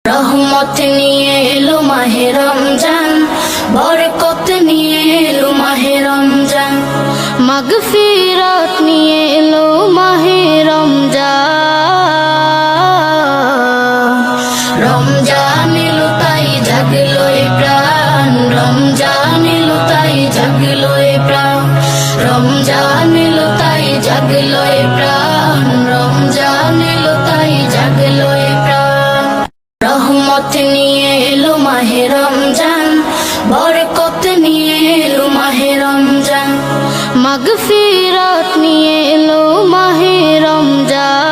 রহমত নিয়ে এলো মাহে রমজান, বরকত নিয়ে এলো মাহে রমজান, মাগফিরাত নিয়ে এলো মাহে রমজান। রমজান এলো তাই জাগলো এ প্রাণ, রমজান এলো তাই জাগলো এ প্রাণ, রমজান এলো তাই জাগলো এ প্রাণ, রমজান এলো তাই জাগলো এ প্রাণ। রহমত নিয়ে এলো মাহে রমজান, বরকত নিয়ে এলো মাহে রমজান, মাগফিরাত নিয়ে এলো মাহে রমজান।